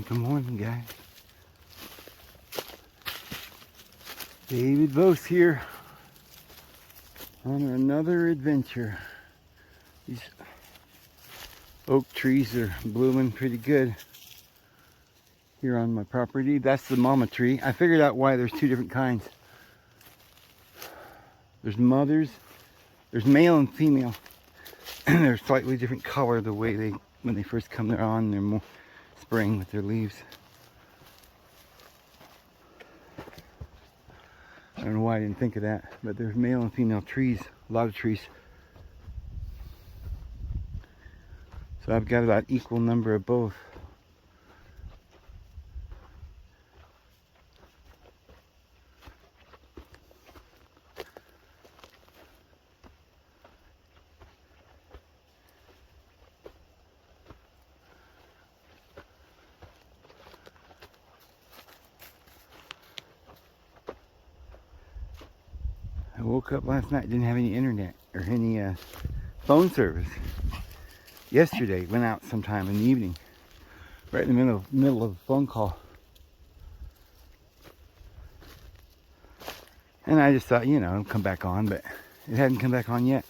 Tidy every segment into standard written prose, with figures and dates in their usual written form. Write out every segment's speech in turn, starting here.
Good morning, guys. David Vos here on another adventure. These oak trees are blooming pretty good here on my property. That's the mama tree. I figured out why there's two different kinds. There's mothers, there's male and female, and they're slightly different color the way they, when they first come on, they're more spring with their leaves. I don't know why I didn't think of that, but there's male and female trees, a lot of trees. So I've got about equal number of both. I woke up last night, didn't have any internet or any phone service. Yesterday, went out sometime in the evening, right in the middle of a phone call. And I just thought, you know, it'll come back on, but it hadn't come back on yet.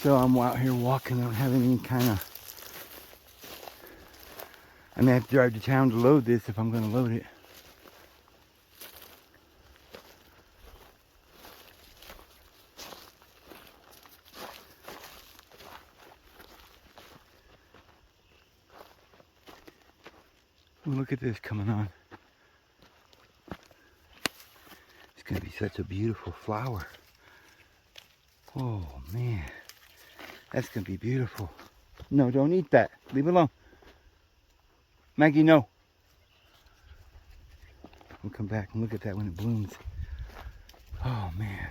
So I'm out here walking, I don't have any kind of... I may have to drive to town to load this if I'm going to load it. Look at this coming on. It's going to be such a beautiful flower. Oh man, that's going to be beautiful. No, don't eat that. Leave it alone. Maggie, no. We'll come back and look at that when it blooms. Oh man.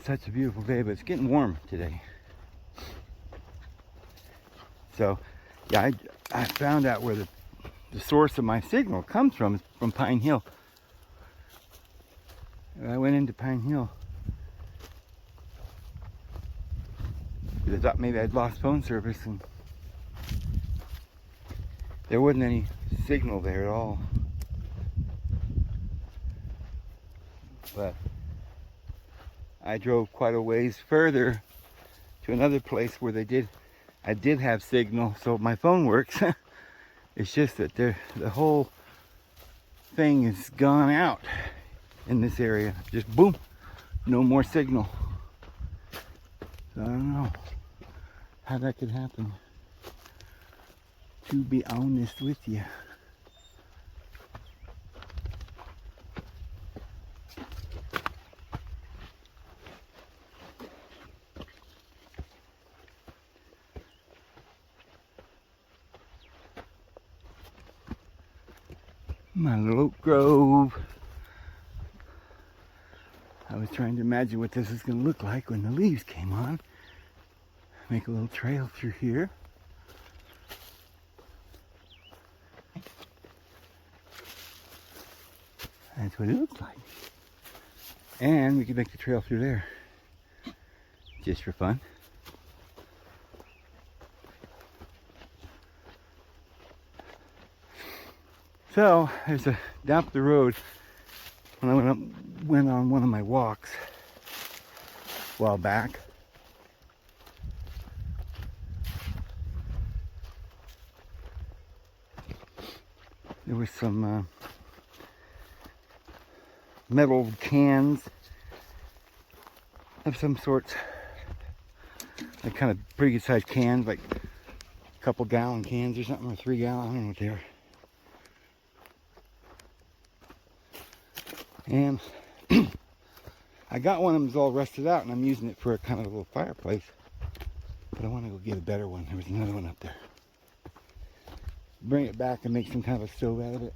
Such a beautiful day, but it's getting warm today. So, yeah, I found out where the source of my signal comes from Pine Hill. And I went into Pine Hill because I thought maybe I'd lost phone service, and there wasn't any signal there at all. But I drove quite a ways further to another place where I did have signal, so my phone works. It's just that the whole thing is gone out in this area. Just boom, no more signal. So I don't know how that could happen, to be honest with you. My little oak grove. I was trying to imagine what this is going to look like when the leaves came on. Make a little trail through here. That's what it looks like. And we could make the trail through there, just for fun. So there's down the road, when I went on one of my walks a while back, there was some metal cans of some sorts, like kind of pretty good sized cans, like a couple gallon cans or something, or 3 gallon, I don't know what they are. And I got one of them that's all rusted out, and I'm using it for a kind of a little fireplace. But I want to go get a better one. There was another one up there. Bring it back and make some kind of a stove out of it.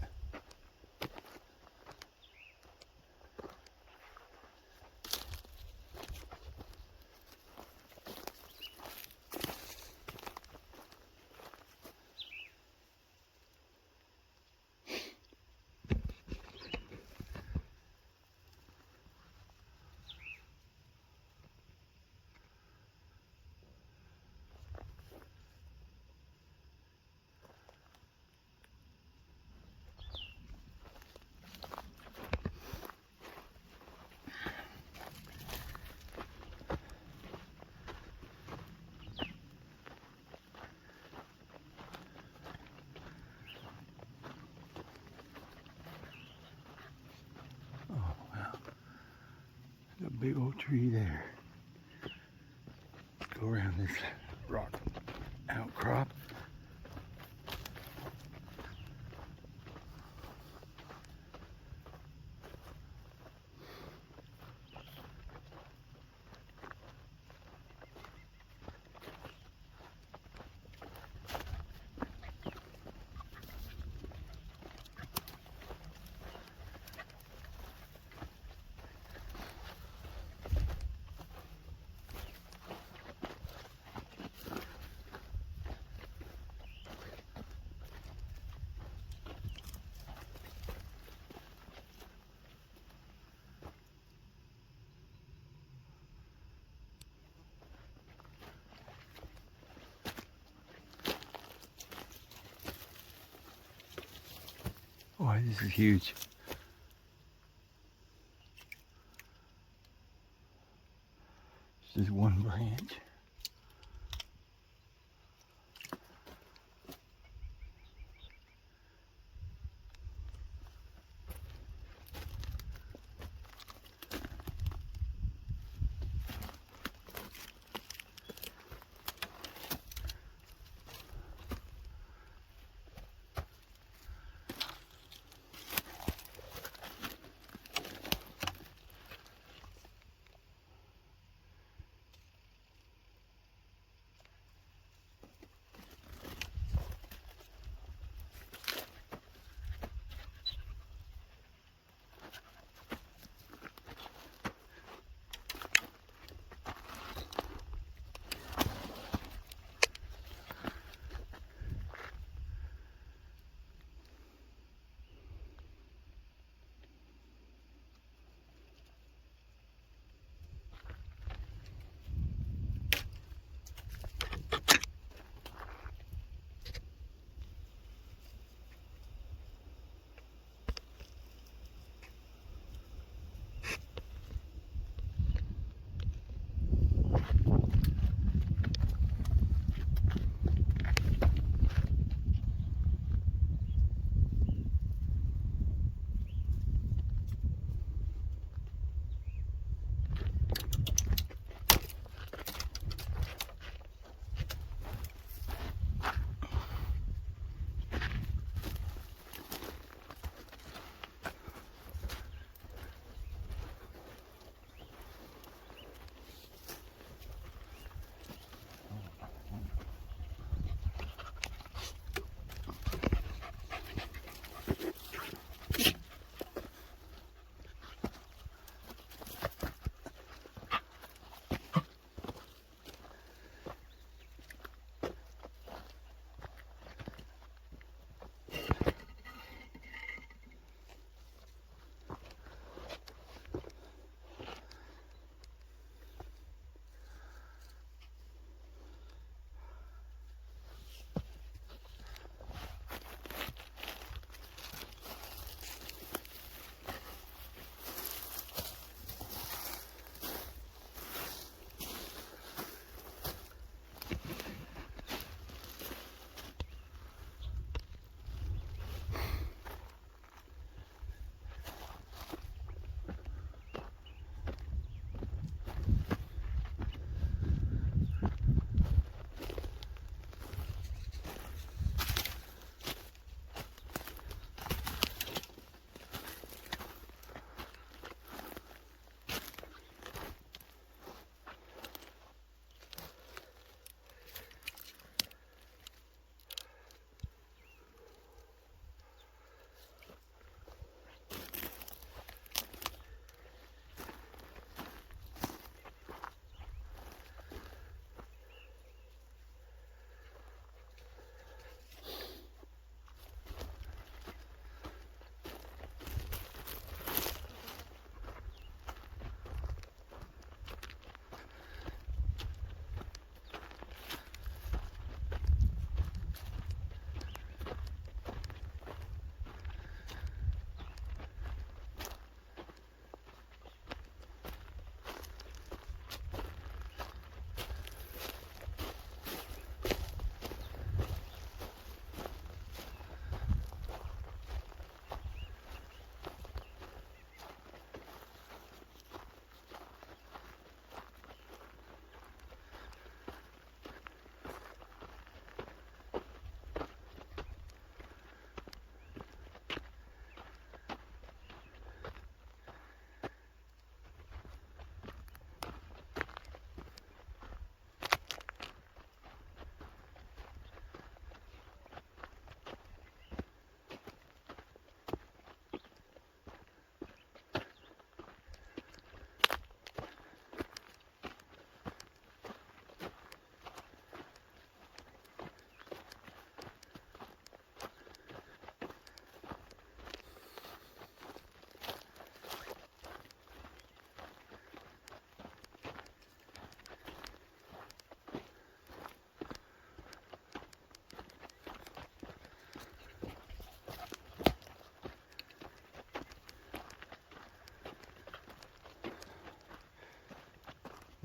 big old tree there. Go around this rock outcrop. Oh, this is huge. This is one branch.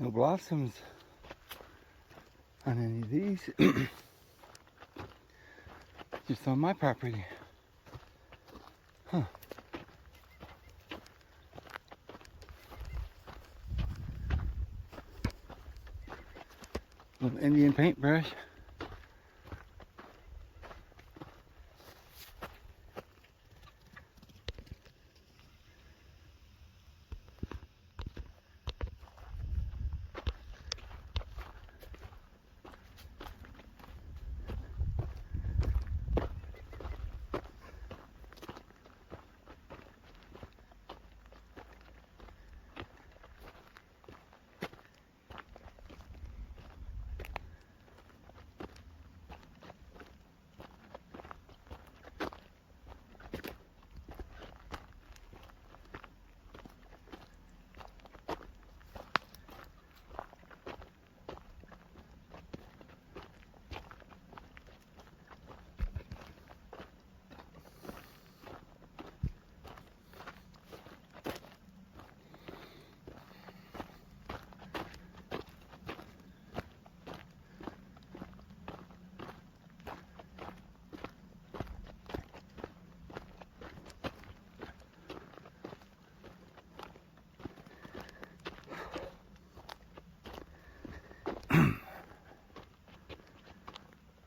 No blossoms on any of these. Just on my property. Huh. Little Indian paintbrush.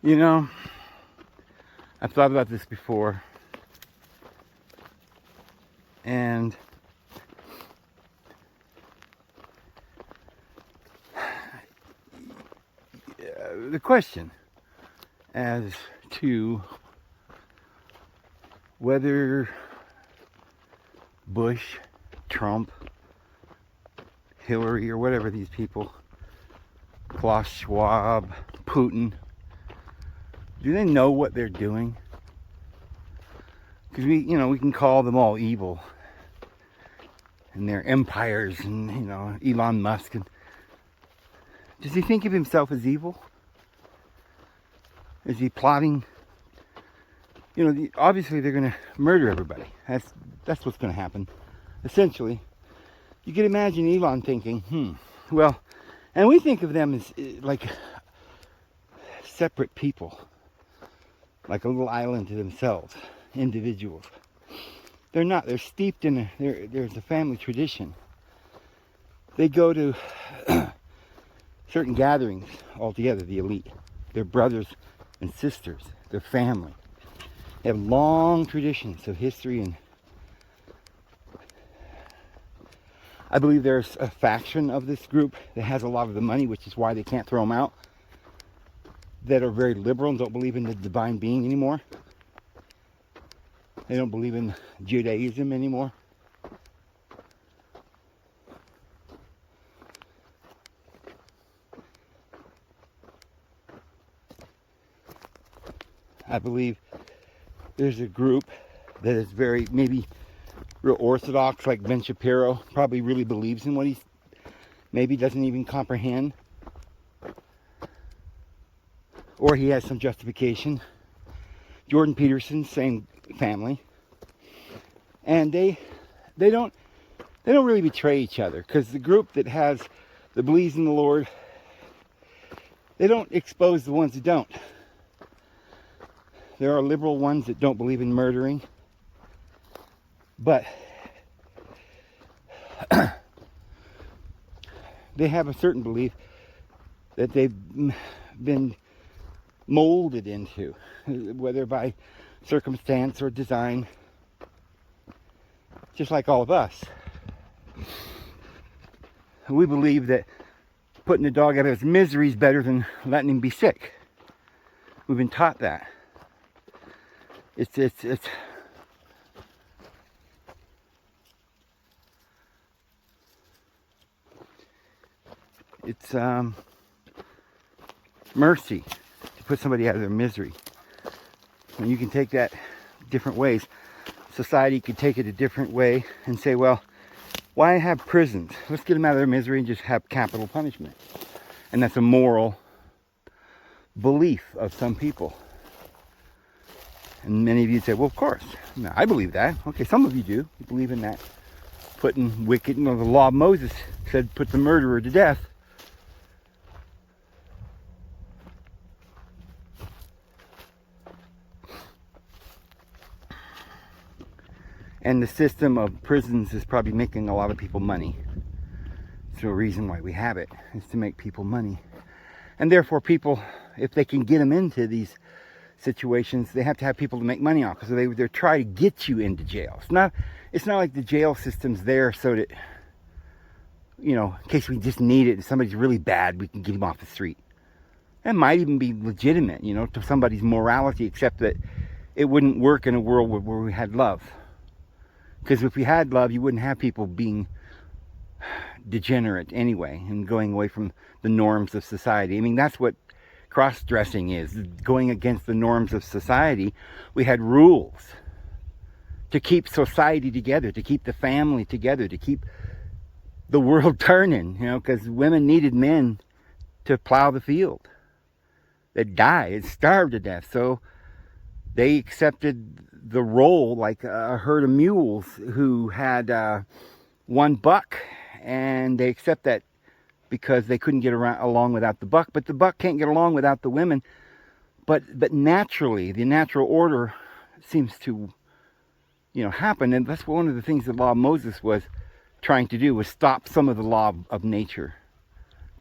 You know, I've thought about this before, and the question as to whether Bush, Trump, Hillary, or whatever these people, Klaus Schwab, Putin, do they know what they're doing? Because we can call them all evil, and their empires, and Elon Musk. And does he think of himself as evil? Is he plotting? Obviously they're going to murder everybody. That's what's going to happen. Essentially, you can imagine Elon thinking, well, and we think of them as like separate people. Like a little island to themselves, individuals. They're not. They're steeped in there's a family tradition. They go to certain gatherings all together, the elite. They're brothers and sisters. They're family. They have long traditions of history, and I believe there's a faction of this group that has a lot of the money, which is why they can't throw them out, that are very liberal and don't believe in the divine being anymore. They don't believe in Judaism anymore. I believe there's a group that is very, maybe real orthodox, like Ben Shapiro, probably really believes in what he's, maybe doesn't even comprehend. Or he has some justification. Jordan Peterson, same family. And they don't really betray each other, because the group that believes in the Lord, they don't expose the ones that don't. There are liberal ones that don't believe in murdering, but they have a certain belief that they've been molded into, whether by circumstance or design, just like all of us. We believe that putting a dog out of his misery is better than letting him be sick. We've been taught that. It's mercy to put somebody out of their misery. And you can take that different ways. Society could take it a different way and say, well, why have prisons? Let's get them out of their misery and just have capital punishment. And that's a moral belief of some people. And many of you say, well, of course. No, I believe that. Okay, some of you do. You believe in that. Putting wicked, the law of Moses said put the murderer to death. And the system of prisons is probably making a lot of people money. So the reason why we have it is to make people money. And therefore people, if they can get them into these situations, they have to have people to make money off. So they're trying to get you into jail. It's not like the jail system's there so that, you know, in case we just need it, if somebody's really bad, we can get him off the street. That might even be legitimate, you know, to somebody's morality, except that it wouldn't work in a world where we had love. Because if we had love, you wouldn't have people being degenerate anyway and going away from the norms of society. I mean, that's what cross-dressing is, going against the norms of society. We had rules to keep society together, to keep the family together, to keep the world turning, you know, because women needed men to plow the field. They'd die, they'd starve to death. So they accepted the role like a herd of mules who had one buck, and they accept that because they couldn't get along without the buck. But the buck can't get along without the women. But naturally, the natural order seems to, you know, happen. And that's one of the things the law of Moses was trying to do, was stop some of the law of nature.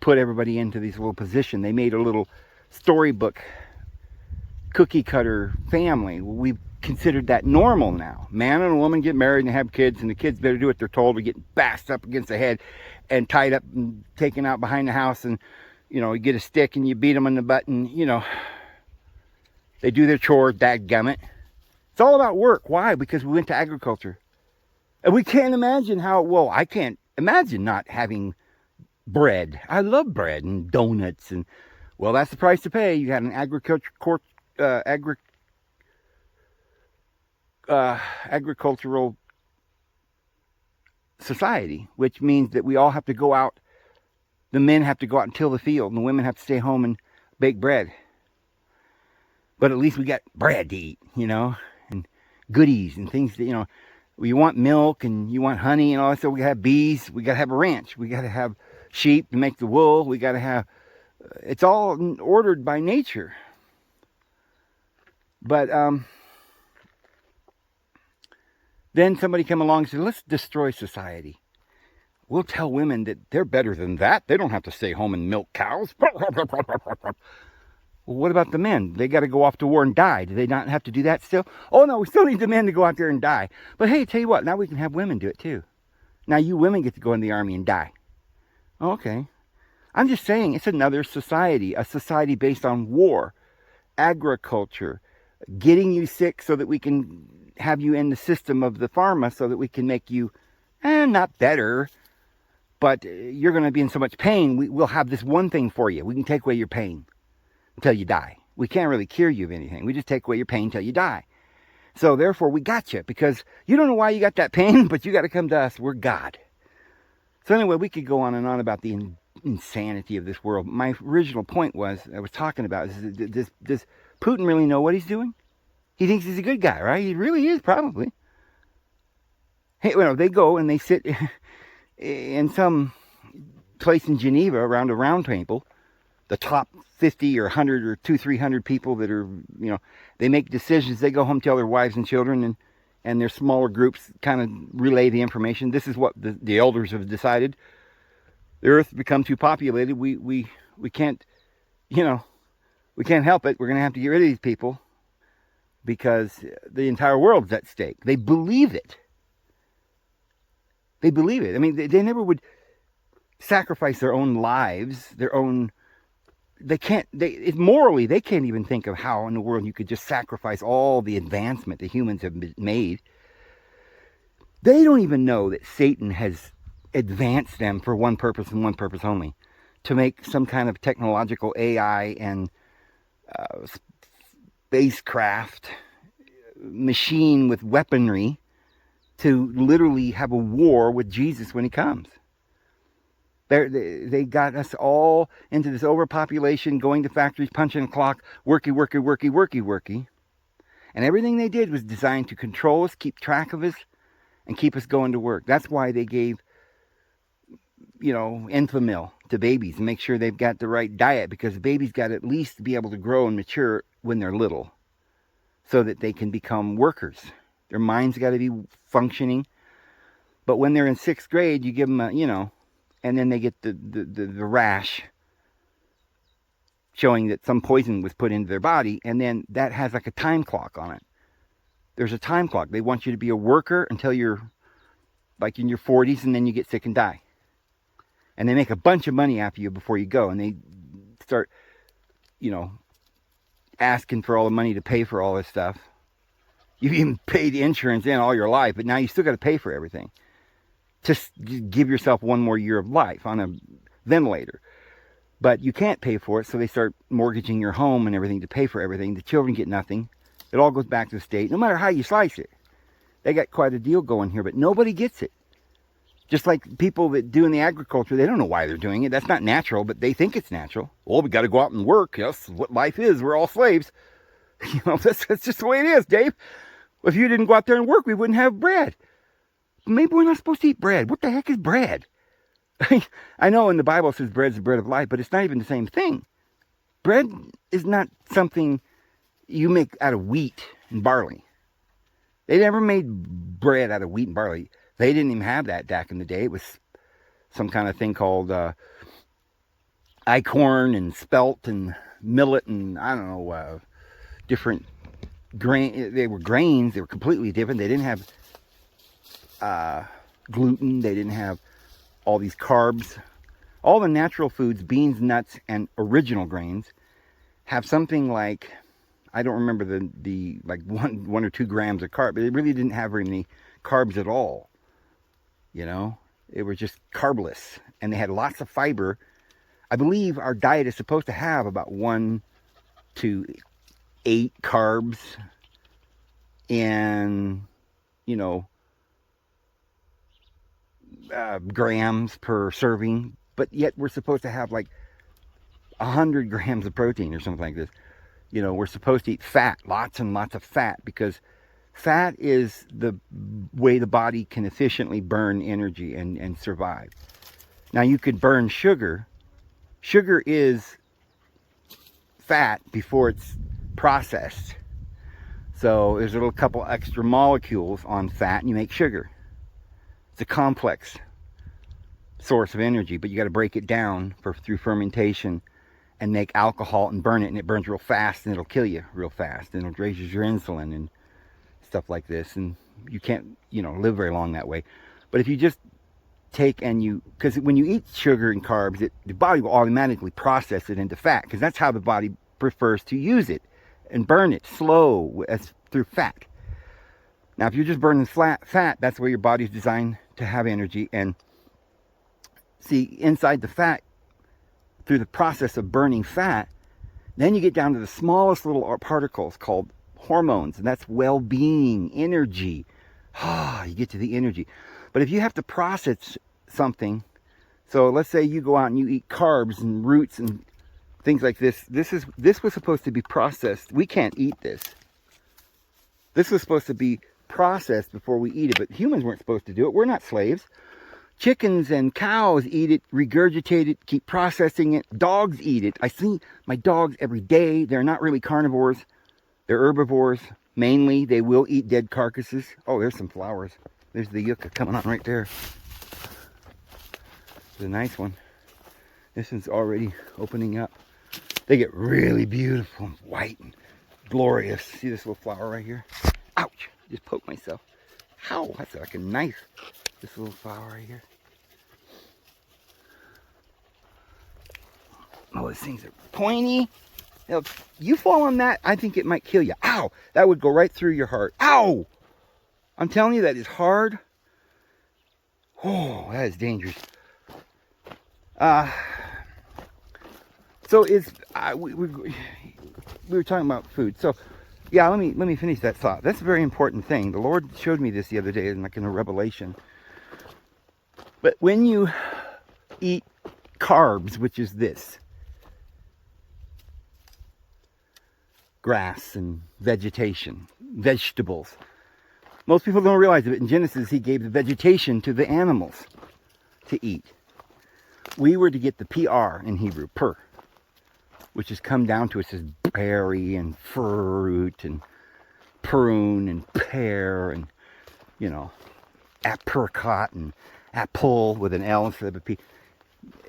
Put everybody into this little position. They made a little storybook cookie cutter family. We've considered that normal now. Man and a woman get married and have kids, and the kids better do what they're told. We get bashed up against the head and tied up and taken out behind the house, and, you know, you get a stick and you beat them in the butt, and, you know, they do their chores, dadgummit. It's all about work. Why? Because we went to agriculture. And we can't imagine how, well, I can't imagine not having bread. I love bread and donuts, and, well, that's the price to pay. You had an agricultural society, which means that we all have to go out. The men have to go out and till the field, and the women have to stay home and bake bread. But at least we got bread to eat, you know, and goodies and things that, you know, you want milk and you want honey and all that. So we gotta have bees. We gotta have a ranch. We gotta have sheep to make the wool. We gotta have. It's all ordered by nature. But then somebody came along and said, let's destroy society. We'll tell women that they're better than that. They don't have to stay home and milk cows. Well, what about the men? They got to go off to war and die. Do they not have to do that still? Oh, no, we still need the men to go out there and die. But hey, tell you what, now we can have women do it too. Now you women get to go in the army and die. Okay. I'm just saying, it's another society, a society based on war, agriculture, getting you sick so that we can have you in the system of the pharma so that we can make you, not better, but you're going to be in so much pain. We'll have this one thing for you. We can take away your pain until you die. We can't really cure you of anything. We just take away your pain until you die. So therefore, we got you, because you don't know why you got that pain, but you got to come to us. We're God. So anyway, we could go on and on about the insanity of this world. My original point was, I was talking about, does Putin really know what he's doing? He thinks he's a good guy, right? He really is, probably. Hey, well, they go and they sit in some place in Geneva around a round table, the top 50 or 100 or 300 people that are, you know, they make decisions. They go home, tell their wives and children, and their smaller groups kind of relay the information. This is what the elders have decided. The earth has become too populated. We can't, you know, we can't help it. We're going to have to get rid of these people because the entire world's at stake. They believe it. They believe it. I mean, they never would sacrifice their own lives, their own. They can't. Morally, they can't even think of how in the world you could just sacrifice all the advancement that humans have made. They don't even know that Satan has advanced them for one purpose and one purpose only, to make some kind of technological AI and spacecraft machine with weaponry to literally have a war with Jesus when he comes. They got us all into this overpopulation, going to factories, punching a clock, worky. And everything they did was designed to control us, keep track of us, and keep us going to work. That's why they gave, you know, Enfamil to babies and make sure they've got the right diet, because babies got to at least be able to grow and mature when they're little so that they can become workers. Their minds got to be functioning. But when they're in 6th grade, you give them and then they get the rash showing that some poison was put into their body, and then that has like a time clock on it. There's a time clock. They want you to be a worker until you're like in your 40s, and then you get sick and die. And they make a bunch of money after you before you go, and they start, asking for all the money to pay for all this stuff. You've even paid insurance in all your life, but now you still got to pay for everything. Just give yourself one more year of life on a ventilator. But you can't pay for it, so they start mortgaging your home and everything to pay for everything. The children get nothing. It all goes back to the state, no matter how you slice it. They got quite a deal going here, but nobody gets it. Just like people that do in the agriculture, they don't know why they're doing it. That's not natural, but they think it's natural. Well, we got to go out and work. That's what life is. We're all slaves. That's just the way it is, Dave. If you didn't go out there and work, we wouldn't have bread. Maybe we're not supposed to eat bread. What the heck is bread? I know in the Bible it says bread's the bread of life, but it's not even the same thing. Bread is not something you make out of wheat and barley. They never made bread out of wheat and barley. They didn't even have that back in the day. It was some kind of thing called acorn and spelt and millet and I don't know, different grain. They were grains. They were completely different. They didn't have gluten. They didn't have all these carbs. All the natural foods, beans, nuts, and original grains have something like, I don't remember the like one or 2 grams of carb. It really didn't have very many carbs at all. It was just carbless, and they had lots of fiber. I believe our diet is supposed to have about 1 to 8 carbs and grams per serving, but yet we're supposed to have like 100 grams of protein or something like this. We're supposed to eat fat, lots and lots of fat, because fat is the way the body can efficiently burn energy and survive. Now you could burn sugar. Sugar is fat before it's processed. So there's a little couple extra molecules on fat and you make sugar. It's a complex source of energy, but you got to break it down through fermentation and make alcohol and burn it, and it burns real fast and it'll kill you real fast, and it raises your insulin and stuff like this, and you can't live very long that way. But if you just take because when you eat sugar and carbs, the body will automatically process it into fat, because that's how the body prefers to use it and burn it slow through fat. Now if you're just burning fat, that's where your body's designed to have energy. And see, inside the fat, through the process of burning fat, then you get down to the smallest little particles called hormones, and that's well-being, energy. You get to the energy. But if you have to process something, so let's say you go out and you eat carbs and roots and things like this. This was supposed to be processed. We can't eat this. This was supposed to be processed before we eat it, but humans weren't supposed to do it. We're not slaves. Chickens and cows eat it, regurgitate it, keep processing it. Dogs eat it. I see my dogs every day. They're not really carnivores. They're herbivores. Mainly, they will eat dead carcasses. Oh, there's some flowers. There's the yucca coming on right there. It's a nice one. This one's already opening up. They get really beautiful and white and glorious. See this little flower right here? Ouch! Just poked myself. How? That's like a knife. This little flower right here. Oh, these things are pointy. If you fall on that, I think it might kill you. Ow! That would go right through your heart. Ow! I'm telling you, that is hard. Oh, that is dangerous. So it's we were talking about food. So yeah, let me finish that thought. That's a very important thing. The Lord showed me this the other day, like in a revelation. But when you eat carbs, which is this, grass and vegetation, vegetables. Most people don't realize it. In Genesis, he gave the vegetation to the animals to eat. We were to get the PR in Hebrew, per, which has come down to us as berry and fruit and prune and pear and you know, apricot and apple with an L instead of a P.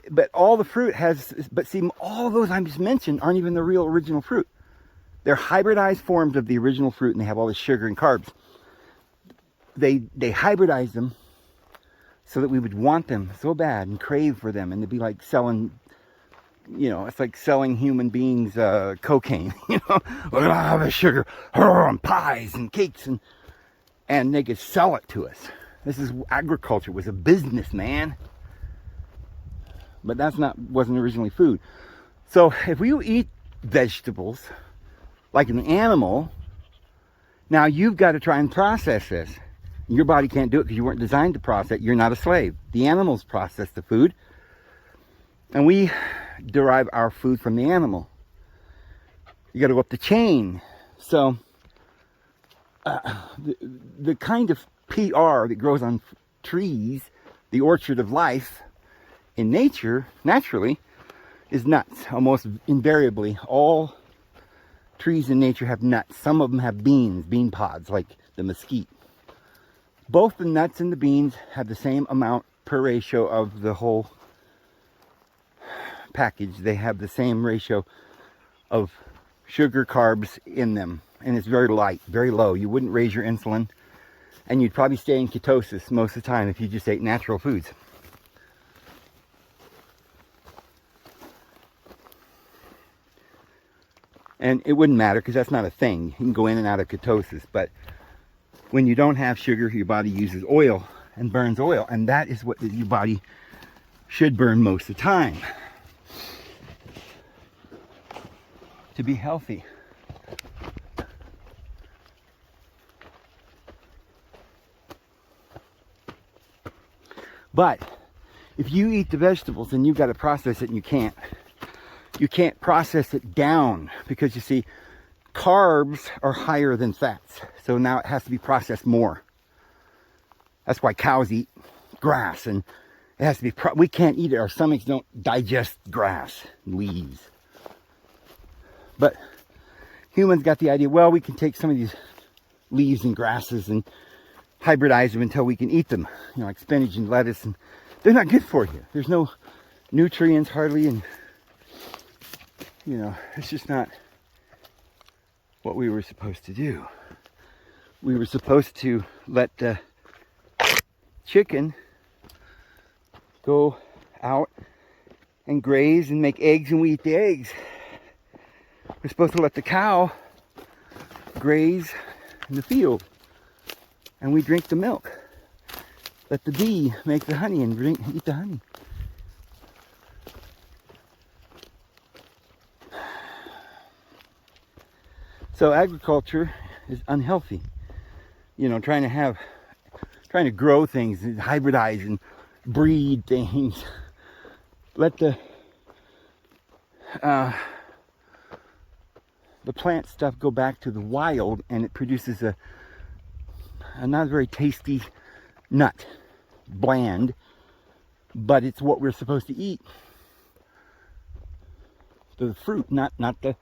But all the fruit has, but see, all of those I just mentioned aren't even the real original fruit. They're hybridized forms of the original fruit, and they have all the sugar and carbs. They hybridize them so that we would want them so bad and crave for them, and it'd be like selling, you know, it's like selling human beings cocaine. You know, look at all the sugar, and pies and cakes, and they could sell it to us. This is agriculture, was a business, man. But wasn't originally food. So if we eat vegetables like an animal, now you've got to try and process this. Your body can't do it because you weren't designed to process it. You're not a slave. The animals process the food, and we derive our food from the animal. You got to go up the chain. So the kind of PR that grows on trees, the orchard of life in nature, naturally, is nuts. Almost invariably, all trees in nature have nuts. Some of them have beans, bean pods, like the mesquite. Both the nuts and the beans have the same amount per ratio of the whole package. They have the same ratio of sugar, carbs in them. And it's very light, very low. You wouldn't raise your insulin. And you'd probably stay in ketosis most of the time if you just ate natural foods. And it wouldn't matter because that's not a thing. You can go in and out of ketosis. But when you don't have sugar, your body uses oil and burns oil. And that is what your body should burn most of the time to be healthy. But if you eat the vegetables and you've got to process it and you can't process it down because, you see, carbs are higher than fats. So now it has to be processed more. That's why cows eat grass, and it has to be, we can't eat it. Our stomachs don't digest grass, leaves. But humans got the idea, well, we can take some of these leaves and grasses and hybridize them until we can eat them. You know, like spinach and lettuce, and they're not good for you. There's no nutrients hardly, and you know, it's just not what we were supposed to do. We were supposed to let the chicken go out and graze and make eggs, and we eat the eggs. We're supposed to let the cow graze in the field, and we drink the milk. Let the bee make the honey and eat the honey. So agriculture is unhealthy. You know, trying to grow things, and hybridize and breed things. Let the plant stuff go back to the wild, and it produces a not very tasty nut, bland, but it's what we're supposed to eat. The fruit, not the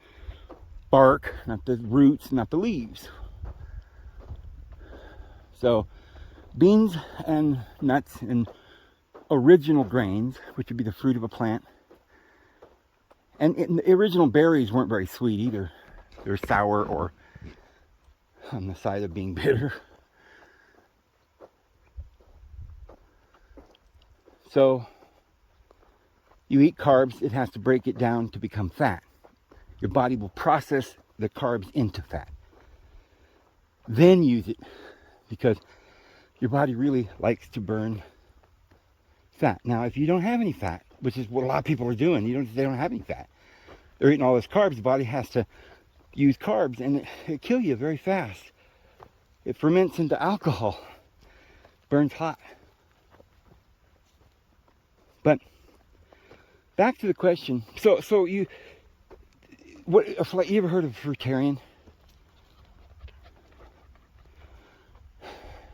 bark, not the roots, not the leaves. So beans and nuts and original grains, which would be the fruit of a plant, and the original berries weren't very sweet either. They're sour or on the side of being bitter. So you eat carbs, it has to break it down to become fat. Your body will process the carbs into fat. Then use it, because your body really likes to burn fat. Now, if you don't have any fat, which is what a lot of people are doing, they don't have any fat. They're eating all this carbs. The body has to use carbs, and it kill you very fast. It ferments into alcohol, burns hot. But back to the question. So you ever heard of a fruitarian?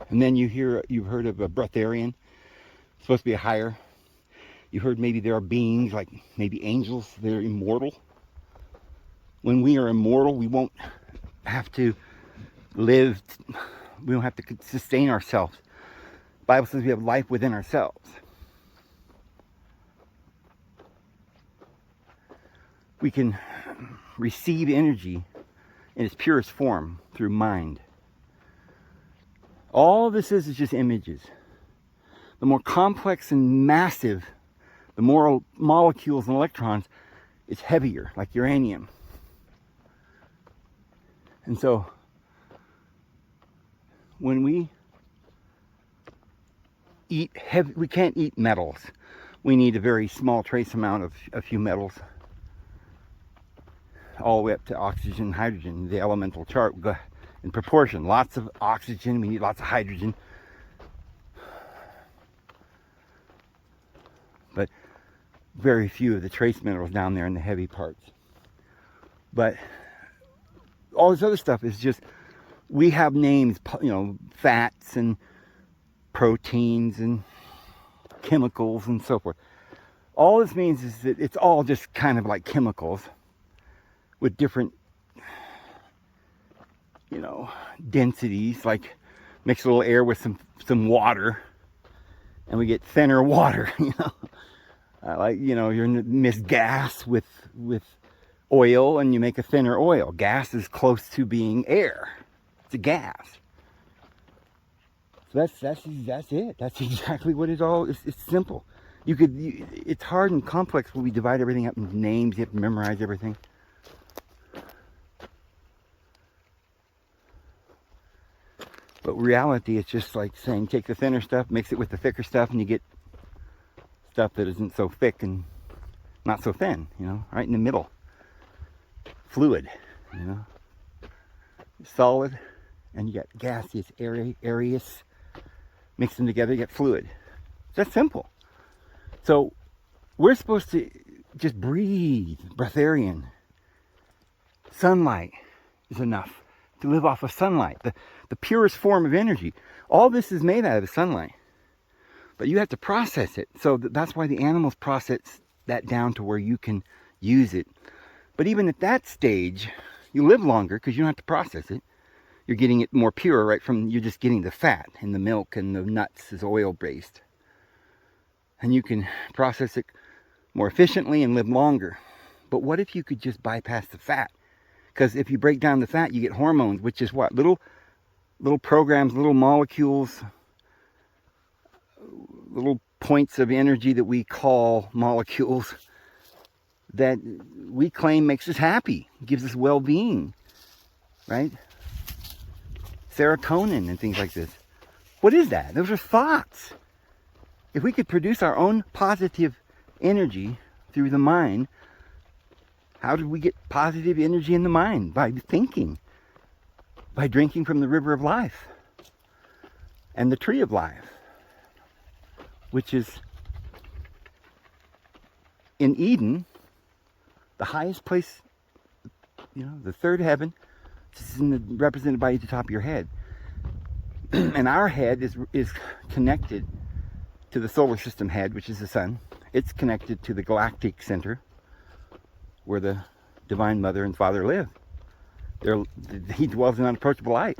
And then you've heard of a breatharian. It's supposed to be a higher. You heard maybe there are beings like maybe angels. They're immortal. When we are immortal, we won't have to live We don't have to sustain ourselves. The Bible says we have life within ourselves. We can receive energy in its purest form through mind. All this is just images. The more complex and massive, the more molecules and electrons, it's heavier, like uranium. And so, when we eat heavy, we can't eat metals. We need a very small trace amount of a few metals, all the way up to oxygen and hydrogen, the elemental chart in proportion. Lots of oxygen, we need lots of hydrogen. But very few of the trace minerals down there in the heavy parts. But all this other stuff is just, we have names, fats and proteins and chemicals and so forth. All this means is that it's all just kind of like chemicals with different, densities. Like mix a little air with some water and we get thinner water, you mix gas with oil and you make a thinner oil. Gas is close to being air. It's a gas. So that's it. That's exactly what it all is. It's simple. It's hard and complex when we divide everything up into names. You have to memorize everything. But reality, it's just like saying, take the thinner stuff, mix it with the thicker stuff, and you get stuff that isn't so thick and not so thin, right in the middle. Fluid, solid, and you got gaseous, areous. Mix them together, you get fluid. That's simple. So we're supposed to just breathe, breatharian. Sunlight is enough to live off of sunlight, the purest form of energy. All this is made out of sunlight. But you have to process it. So that's why the animals process that down to where you can use it. But even at that stage, you live longer because you don't have to process it. You're getting it more pure, right? You're just getting the fat and the milk and the nuts is oil based. And you can process it more efficiently and live longer. But what if you could just bypass the fat? Because if you break down the fat, you get hormones, which is what? Little programs, little molecules, little points of energy that we call molecules that we claim makes us happy, gives us well-being, right? Serotonin and things like this. What is that? Those are thoughts. If we could produce our own positive energy through the mind, how did we get positive energy in the mind? By thinking, by drinking from the river of life and the tree of life, which is in Eden, the highest place, the third heaven. This is represented by the top of your head. And our head is connected to the solar system head, which is the sun. It's connected to the galactic center, where the Divine Mother and Father live. He dwells in unapproachable light.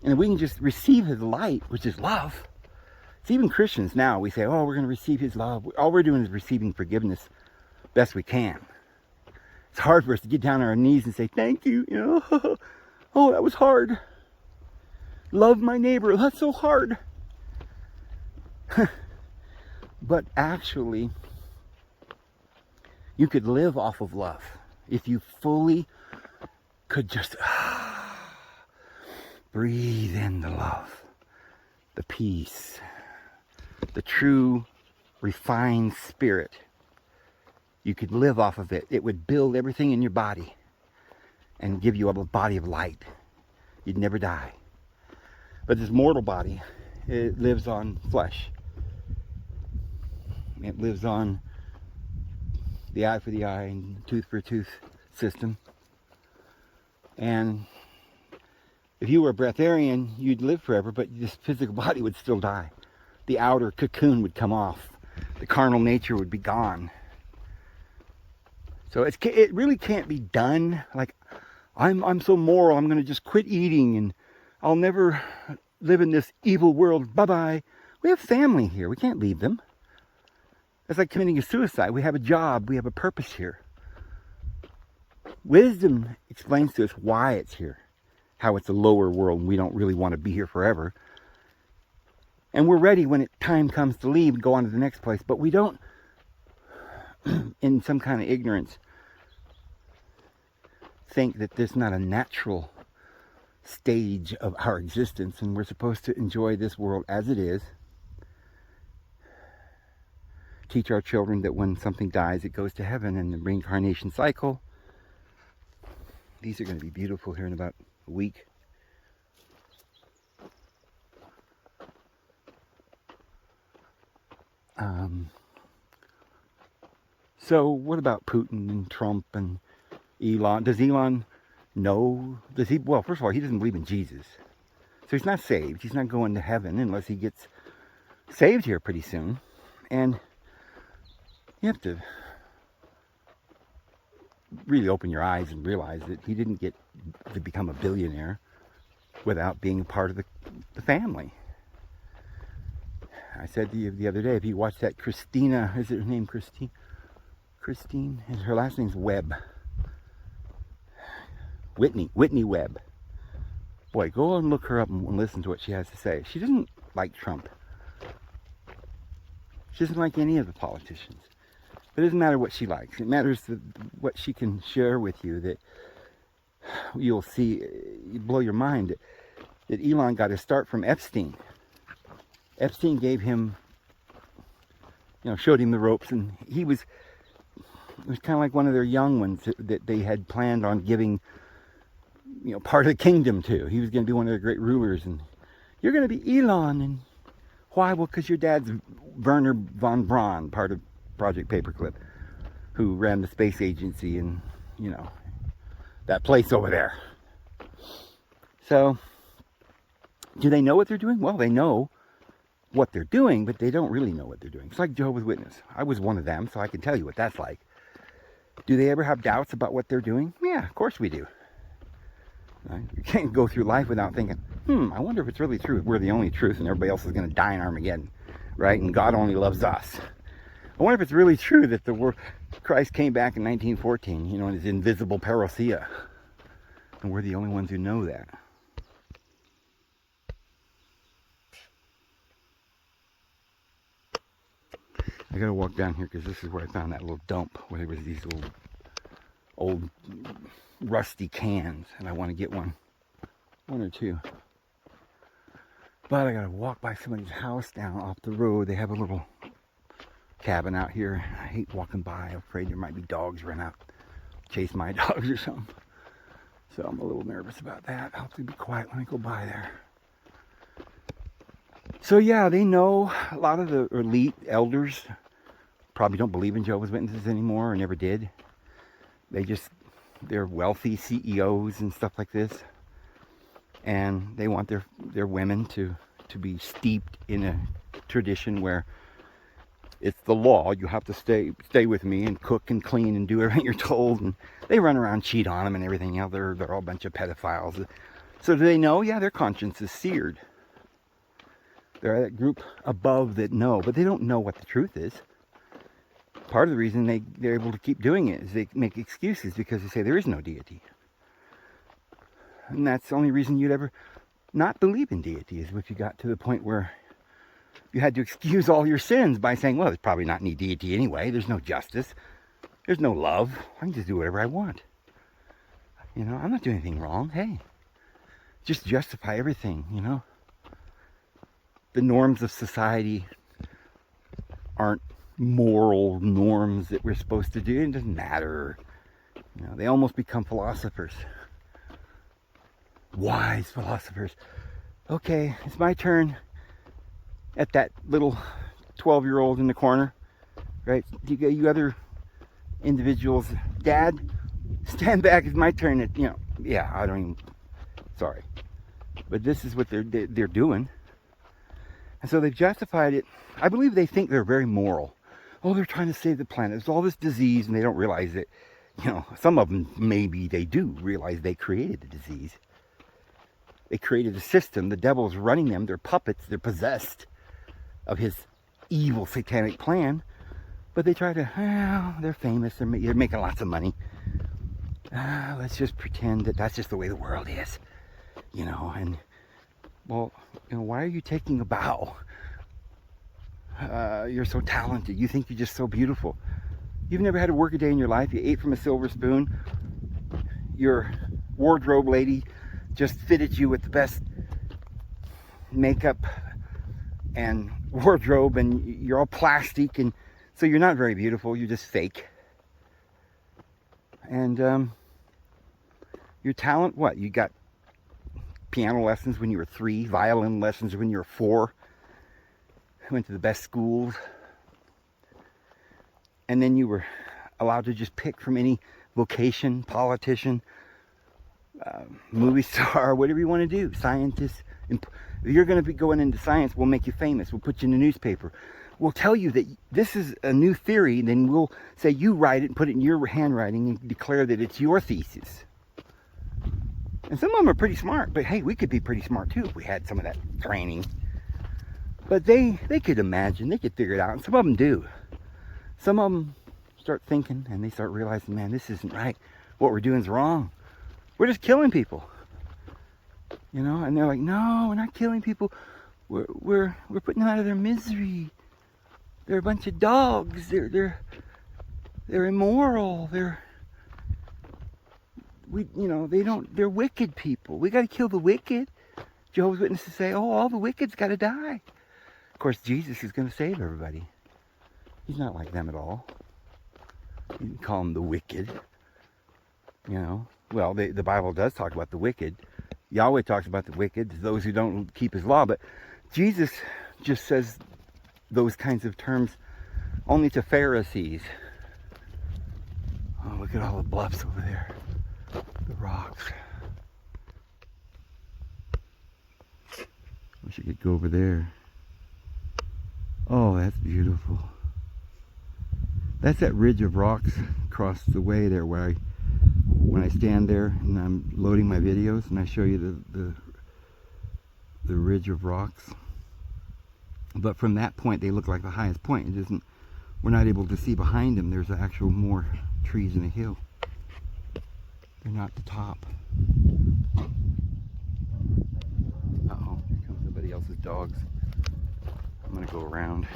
And we can just receive his light, which is love. It's even Christians now, we say, oh, we're going to receive his love. All we're doing is receiving forgiveness best we can. It's hard for us to get down on our knees and say, thank you, oh, that was hard. Love my neighbor, that's so hard. But actually, you could live off of love if you fully could just breathe in the love, the peace, the true refined spirit. You could live off of it. It would build everything in your body and give you a body of light. You'd never die. But this mortal body, it lives on flesh. It lives on the eye for the eye and tooth for tooth system. And if you were a breatharian, you'd live forever, but this physical body would still die. The outer cocoon would come off. The carnal nature would be gone. So it really can't be done. Like, I'm so moral, I'm going to just quit eating and I'll never live in this evil world. Bye-bye. We have family here. We can't leave them. It's like committing a suicide. We have a job. We have a purpose here. Wisdom explains to us why it's here, how it's a lower world and we don't really want to be here forever. And we're ready when time comes to leave and go on to the next place. But we don't, in some kind of ignorance, think that there's not a natural stage of our existence and we're supposed to enjoy this world as it is. Teach our children that when something dies, it goes to heaven and the reincarnation cycle. These are going to be beautiful here in about a week. So what about Putin and Trump and Elon? Does Elon know? Does he? Well, first of all, he doesn't believe in Jesus. So he's not saved. He's not going to heaven unless he gets saved here pretty soon. And you have to really open your eyes and realize that he didn't get to become a billionaire without being a part of the family. I said to you the other day, if you watch that Christina, is it her name Christine? Christine, and her last name's Webb. Whitney Webb. Boy, go and look her up and listen to what she has to say. She doesn't like Trump. She doesn't like any of the politicians. But it doesn't matter what she likes. It matters what she can share with you that you'll see, you blow your mind that Elon got his start from Epstein. Epstein gave him, showed him the ropes, and it was kind of like one of their young ones that they had planned on giving, part of the kingdom to. He was going to be one of their great rulers, and you're going to be Elon. And why? Well, because your dad's Werner von Braun, part of Project Paperclip, who ran the space agency and, that place over there. So, do they know what they're doing? Well, they know what they're doing, but they don't really know what they're doing. It's like Jehovah's Witness. I was one of them, so I can tell you what that's like. Do they ever have doubts about what they're doing? Yeah, of course we do. Right? You can't go through life without thinking, I wonder if it's really true. We're the only truth and everybody else is going to die in Armageddon, right? And God only loves us. I wonder if it's really true that Christ came back in 1914, in his invisible parousia. And we're the only ones who know that. I gotta walk down here because this is where I found that little dump where there was these little old rusty cans, and I want to get one or two. But I gotta walk by somebody's house down off the road. They have a little cabin out here. I hate walking by. I'm afraid there might be dogs run out, chase my dogs or something. So I'm a little nervous about that. I'll have to be quiet when I go by there. So yeah, they know. A lot of the elite elders probably don't believe in Jehovah's Witnesses anymore, or never did. They're wealthy CEOs and stuff like this, and they want their women to be steeped in a tradition where it's the law. You have to stay with me and cook and clean and do everything you're told. And they run around, cheat on them and everything else. They're all a bunch of pedophiles. So do they know? Yeah, their conscience is seared. They're that group above that know, but they don't know what the truth is. Part of the reason they're able to keep doing it is they make excuses because they say there is no deity. And that's the only reason you'd ever not believe in deity, is if you got to the point where you had to excuse all your sins by saying, well, there's probably not any deity anyway. There's no justice. There's no love. I can just do whatever I want. I'm not doing anything wrong. Hey, just justify everything, The norms of society aren't moral norms that we're supposed to do. It doesn't matter. They almost become philosophers. Wise philosophers. Okay, it's my turn at that little 12-year-old in the corner, right? You other individuals, Dad, stand back, it's my turn. I don't even, sorry. But this is what they're doing. And so they've justified it. I believe they think they're very moral. Oh, they're trying to save the planet. There's all this disease, and they don't realize that, some of them, maybe they do realize they created the disease. They created a system. The devil's running them. They're puppets. They're possessed of his evil satanic plan. But they try to, well, they're famous. They're making lots of money. Let's just pretend that that's just the way the world is. You know, and, well, you know, why are you taking a bow? You're so talented. You think you're just so beautiful. You've never had to work a day in your life. You ate from a silver spoon. Your wardrobe lady just fitted you with the best makeup and wardrobe, and you're all plastic, and so you're not very beautiful. You're just fake. And your talent, what? You got piano lessons when you were 3, violin lessons when you were 4. Went to the best schools. And then you were allowed to just pick from any vocation, politician, movie star, whatever you want to do, scientist. If you're going to be going into science, we'll make you famous. We'll put you in the newspaper. We'll tell you that this is a new theory, then we'll say you write it and put it in your handwriting and declare that it's your thesis. And some of them are pretty smart, but hey, we could be pretty smart too if we had some of that training. But they could imagine, they could figure it out, and some of them do. Some of them start thinking and they start realizing, man, this isn't right. What we're doing is wrong. We're just killing people. You know, and they're like, no, we're not killing people. We're putting them out of their misery. They're a bunch of dogs. They're immoral. They're wicked people. We got to kill the wicked. Jehovah's Witnesses say, oh, all the wicked's got to die. Of course, Jesus is going to save everybody. He's not like them at all. You can call them the wicked. You know, well, the Bible does talk about the wicked. Yahweh talks about the wicked, those who don't keep his law. But Jesus just says those kinds of terms only to Pharisees. Oh, look at all the bluffs over there. The rocks. Wish I could go over there. Oh, that's beautiful. That's that ridge of rocks across the way there where when I stand there and I'm loading my videos and I show you the ridge of rocks. But from that point they look like the highest point. It isn't, we're not able to see behind them. There's actual more trees in the hill. They're not the top. Uh-oh, here comes somebody else's dogs. I'm gonna go around.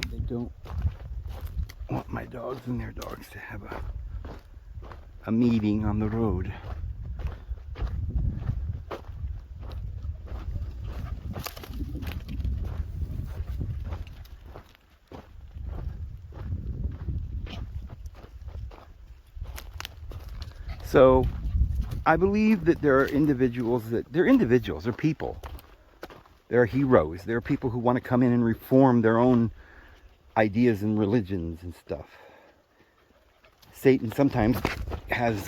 They don't want my dogs and their dogs to have a meeting on the road. So I believe that there are individuals they're people. They're heroes. There are people who want to come in and reform their own ideas and religions and stuff. Satan sometimes has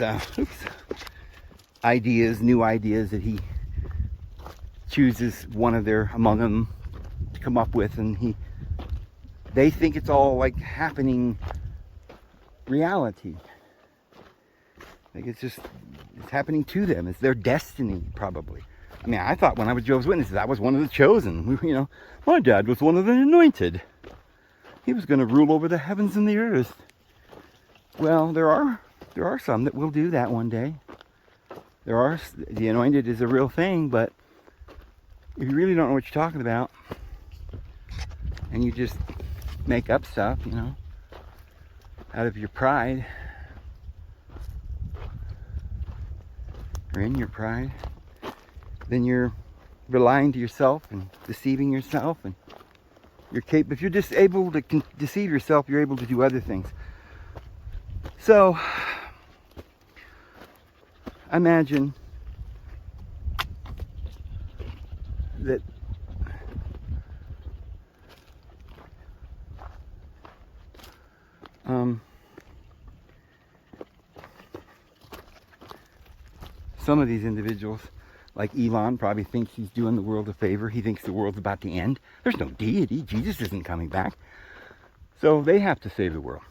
new ideas that he chooses one of among them to come up with, and they think it's all like happening reality. Like it's happening to them. It's their destiny, probably. I mean, I thought when I was Jehovah's Witnesses, I was one of the chosen. My dad was one of the anointed. He was going to rule over the heavens and the earth. Well, there are some that will do that one day. The anointed is a real thing, but if you really don't know what you're talking about, and you just make up stuff, out of your pride, or in your pride, then you're relying to yourself and deceiving yourself, and if you're just able to deceive yourself, you're able to do other things. So imagine that some of these individuals, like Elon, probably thinks he's doing the world a favor. He thinks the world's about to end. There's no deity. Jesus isn't coming back. So they have to save the world.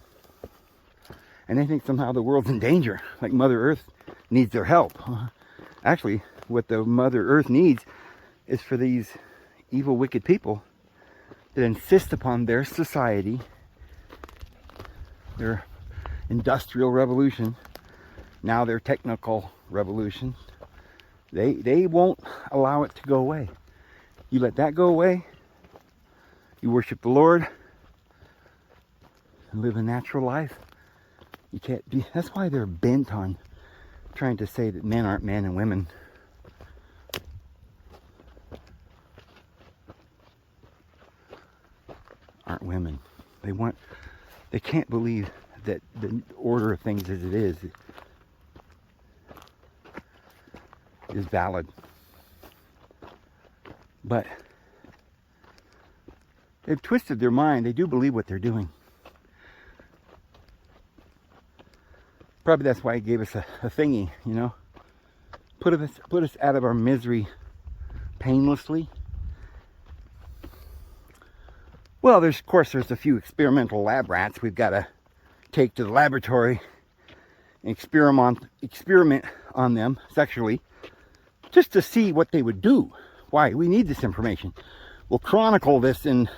And they think somehow the world's in danger. Like Mother Earth needs their help. Actually, what the Mother Earth needs is for these evil, wicked people that insist upon their society, their industrial revolution, now their technical revolution. They won't allow it to go away. You let that go away, you worship the Lord, and live a natural life. You can't be. That's why they're bent on trying to say that men aren't men and women aren't women. They can't believe that the order of things as it is valid. But they've twisted their mind. They do believe what they're doing. Probably that's why he gave us a thingy, you know. Put us out of our misery painlessly. Well, of course there's a few experimental lab rats we've got to take to the laboratory and experiment on them sexually, just to see what they would do. Why? We need this information. We'll chronicle this in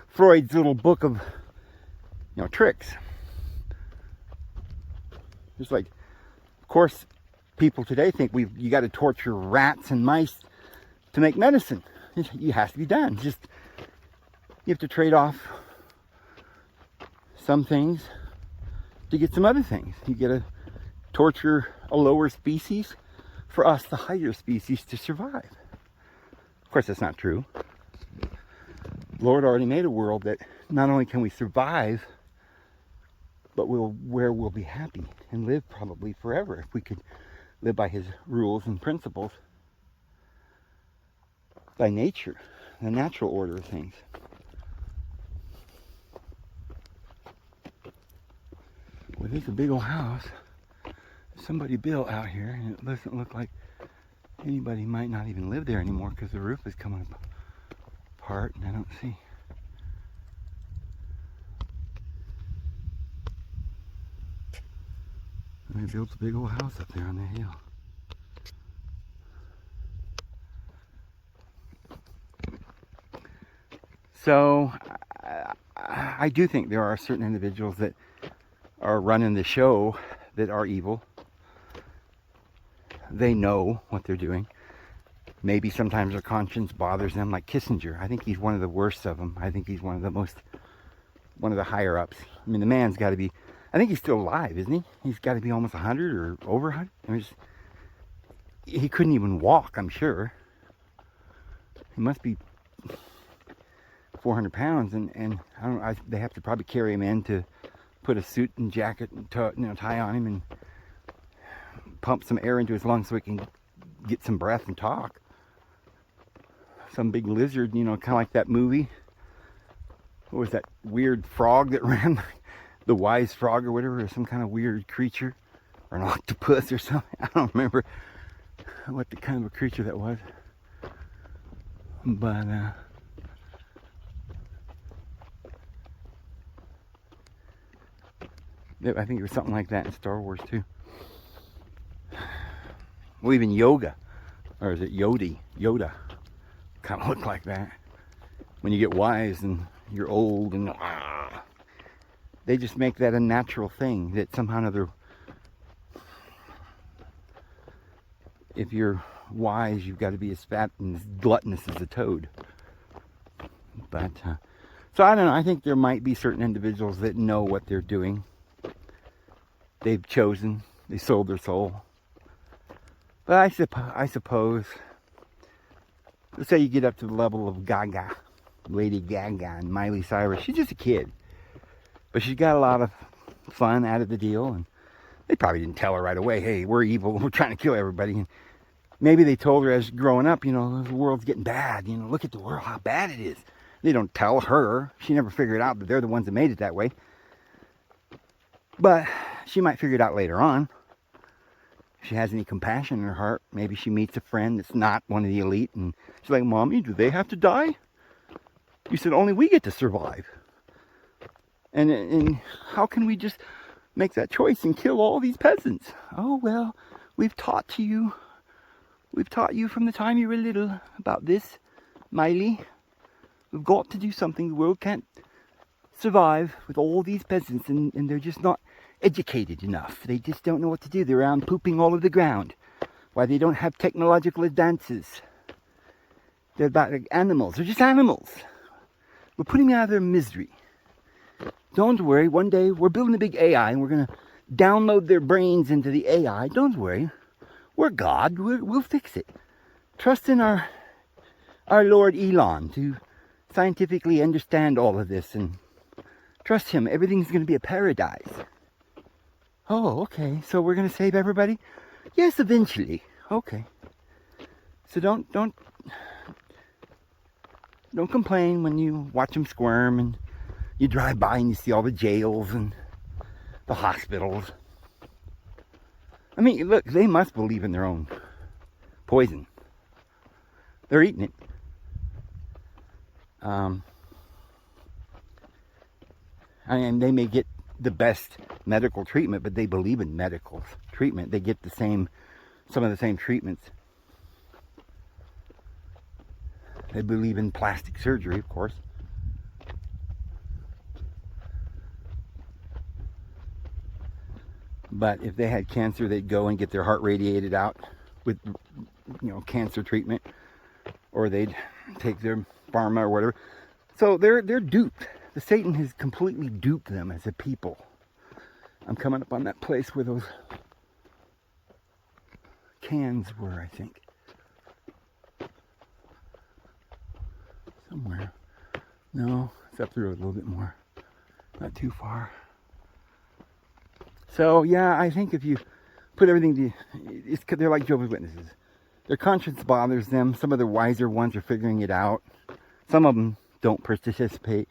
Freud's little book of, tricks. Just like, of course, people today think you got to torture rats and mice to make medicine. It has to be done. You have to trade off some things to get some other things. You got to torture a lower species for us, the higher species, to survive. Of course, that's not true. The Lord already made a world that not only can we survive, but where we'll be happy and live probably forever if we could live by his rules and principles, by nature, the natural order of things. Well, there's a big old house somebody built out here, and it doesn't look like anybody might not even live there anymore because the roof is coming apart, and I don't see. They built a big old house up there on the hill. So I do think there are certain individuals that are running the show that are evil. They know what they're doing. Maybe sometimes their conscience bothers them, like Kissinger. I think he's one of the worst of them. I think he's one of the higher ups. I mean, the man's got to be, I think he's still alive, isn't he? He's got to be almost 100 or over 100. I mean, he couldn't even walk, I'm sure. He must be 400 pounds, and I don't know, they have to probably carry him in to put a suit and jacket and tie on him and pump some air into his lungs so he can get some breath and talk. Some big lizard, kind of like that movie. What was that weird frog that ran? The wise frog or whatever, or some kind of weird creature, or an octopus or something. I don't remember what the kind of a creature that was. But I think it was something like that in Star Wars too. Well, even yoga, or is it Yoda, kind of look like that. When you get wise and you're old and they just make that a natural thing that somehow or another, if you're wise, you've got to be as fat and as gluttonous as a toad. But so I don't know. I think there might be certain individuals that know what they're doing. They've chosen. They sold their soul. But I suppose, let's say you get up to the level of Gaga, Lady Gaga and Miley Cyrus. She's just a kid. But she's got a lot of fun out of the deal. And they probably didn't tell her right away, hey, we're evil. We're trying to kill everybody. And maybe they told her as growing up, the world's getting bad. Look at the world, how bad it is. They don't tell her. She never figured out that they're the ones that made it that way. But she might figure it out later on. If she has any compassion in her heart, maybe she meets a friend that's not one of the elite, and she's like, Mommy, do they have to die? You said only we get to survive. And how can we just make that choice and kill all these peasants? Oh, well, We've taught you from the time you were little about this, Miley. We've got to do something. The world can't survive with all these peasants, and they're just not educated enough. They just don't know what to do. They're around pooping all over the ground. Why they don't have technological advances. They're about like animals. They're just animals. We're putting them out of their misery. Don't worry, one day we're building a big AI and we're going to download their brains into the AI. Don't worry. We're God. We'll fix it. Trust in our Lord Elon to scientifically understand all of this, and trust him. Everything's going to be a paradise. Oh, okay. So we're going to save everybody? Yes, eventually. Okay. So don't complain when you watch them squirm and you drive by and you see all the jails and the hospitals. I mean, look, they must believe in their own poison. They're eating it. And they may get the best medical treatment, but they believe in medical treatment. They get some of the same treatments. They believe in plastic surgery, of course. But if they had cancer, they'd go and get their heart radiated out with, cancer treatment, or they'd take their pharma or whatever. So they're duped. The Satan has completely duped them as a people. I'm coming up on that place where those cans were, I think. Somewhere. No, it's up the road a little bit more. Not too far. So, yeah, I think if you put everything they're like Jehovah's Witnesses. Their conscience bothers them. Some of the wiser ones are figuring it out. Some of them don't participate.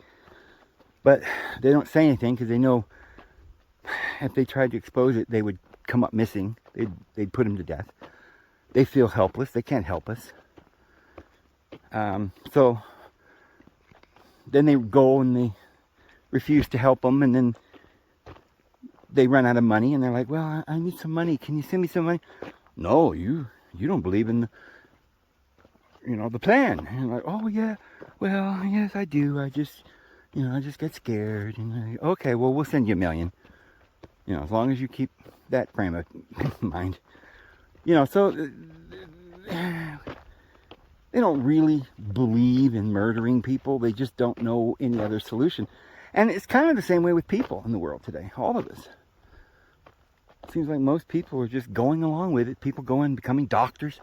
But they don't say anything because they know if they tried to expose it, they would come up missing. They'd put them to death. They feel helpless. They can't help us. So then they go and they refuse to help them, and then they run out of money, and they're like, well, I need some money. Can you send me some money? No, you don't believe in the plan. And you're like, oh yeah, well, yes, I do. I just get scared. And okay, well, we'll send you $1 million. As long as you keep that frame of mind. So they don't really believe in murdering people. They just don't know any other solution. And it's kind of the same way with people in the world today. All of us. It seems like most people are just going along with it. People going, becoming doctors.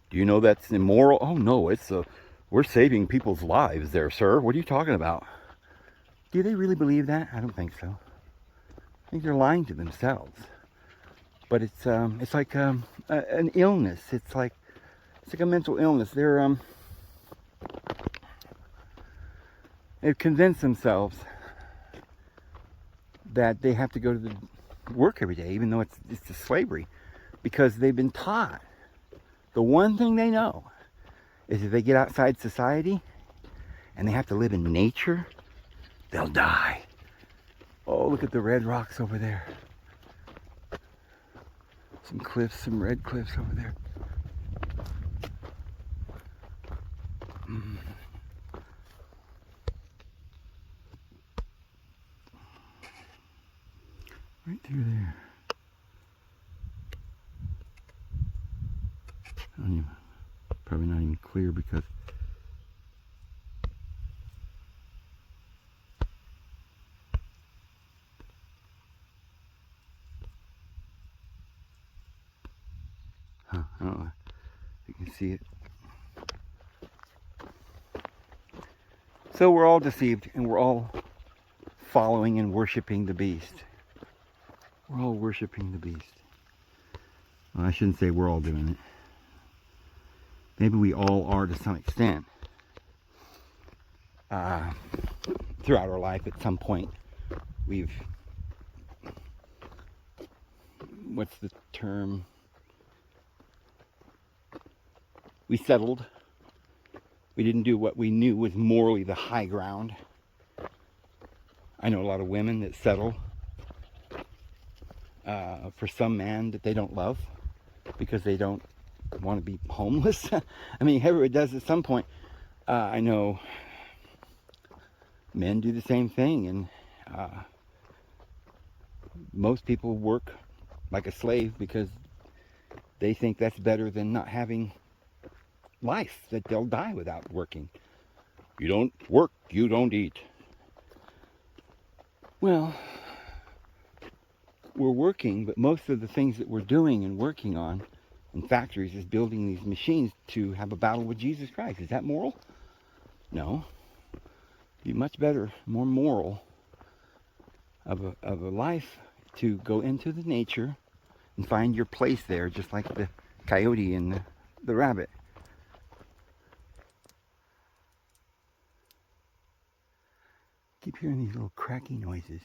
Do you know that's immoral? Oh no, we're saving people's lives there, sir. What are you talking about? Do they really believe that? I don't think so. I think they're lying to themselves. But it's like an illness. It's like a mental illness. They've convinced themselves that they have to go to the work every day, even though it's a slavery, because they've been taught. The one thing they know is if they get outside society and they have to live in nature, they'll die. Oh, look at the red rocks over there. Some cliffs, some red cliffs over there. Right through there. Probably not even clear because I don't know if you can see it. So we're all deceived, and we're all following and worshiping the beast. We're all worshiping the beast. Well, I shouldn't say we're all doing it. Maybe we all are to some extent. Throughout our life, at some point, what's the term? We settled. We didn't do what we knew was morally the high ground. I know a lot of women that settle for some man that they don't love. because they don't want to be homeless. I mean, everyone does at some point. I know men do the same thing, and most people work like a slave because they think that's better than not having life, that they'll die without working. You don't work, you don't eat. Well, we're working, but most of the things that we're doing and working on in factories is building these machines to have a battle with Jesus Christ. Is that moral? No. It'd be much better, more moral of a life to go into the nature and find your place there, just like the coyote and the rabbit. I keep hearing these little cracky noises.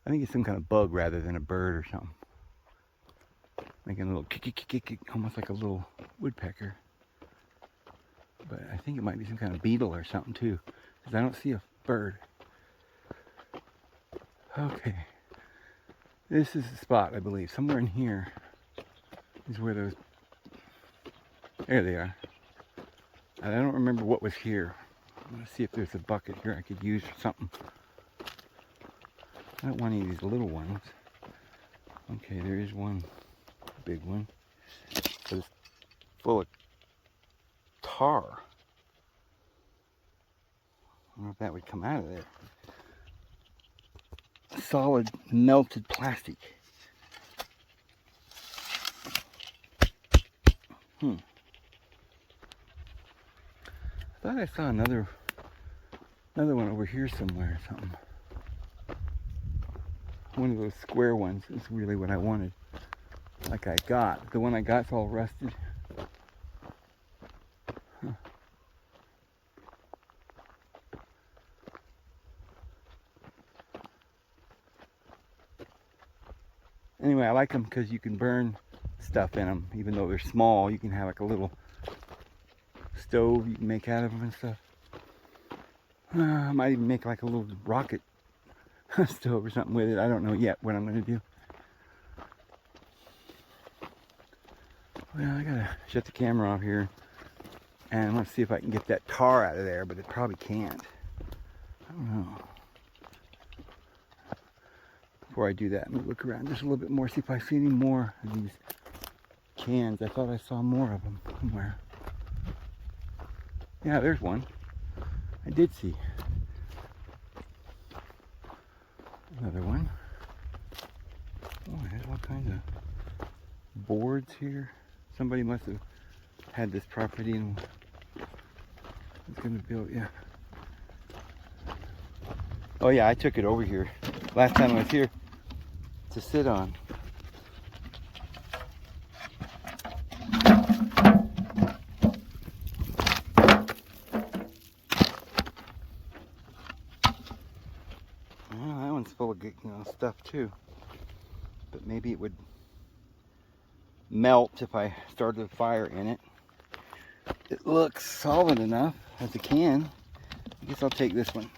I think it's some kind of bug rather than a bird or something. Making a little kick, almost like a little woodpecker. But I think it might be some kind of beetle or something too, because I don't see a bird. Okay. This is the spot, I believe. Somewhere in here is where those... There they are. And I don't remember what was here. I'm going to see if there's a bucket here I could use for something. I don't want any of these little ones. Okay, there is one big one. But it's full of tar. I don't know if that would come out of there. Solid melted plastic. I thought I saw another one over here somewhere or something. One of those square ones is really what I wanted. Like I got. The one I got's all rusted. Anyway, I like them because you can burn stuff in them. Even though they're small, you can have like a little stove you can make out of them and stuff. I might even make like a little rocket stove or something with it. I don't know yet what I'm going to do. Well, I gotta shut the camera off here, and I'm going to see if I can get that tar out of there, but it probably can't. I don't know. Before I do that, let me look around just a little bit more, see if I see any more of these cans. I thought I saw more of them somewhere. Yeah, there's one. I did see. Another one. Oh, there's all kinds of boards here. Somebody must have had this property and was going to build, yeah. Oh yeah, I took it over here last time I was here to sit on. Well, that one's full of stuff too, but maybe it would melt if I started a fire in it. It looks solid enough as a can. I guess I'll take this one.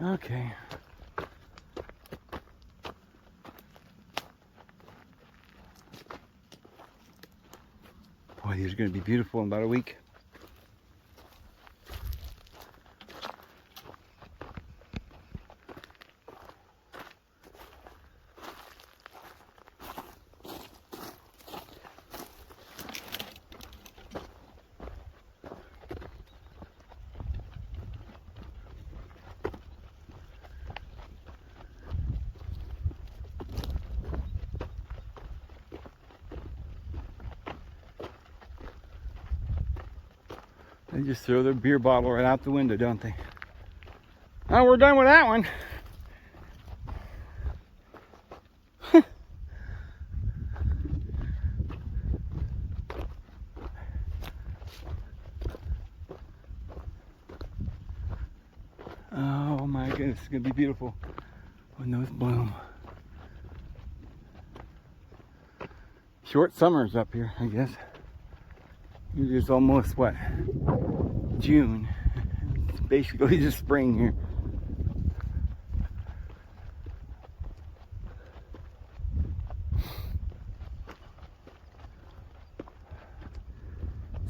Okay. Boy, these are going to be beautiful in about a week. They just throw their beer bottle right out the window, don't they? Oh, we're done with that one. Oh my goodness, it's gonna be beautiful when those bloom. Short summers up here, I guess. It is almost what? June. It's basically the spring here.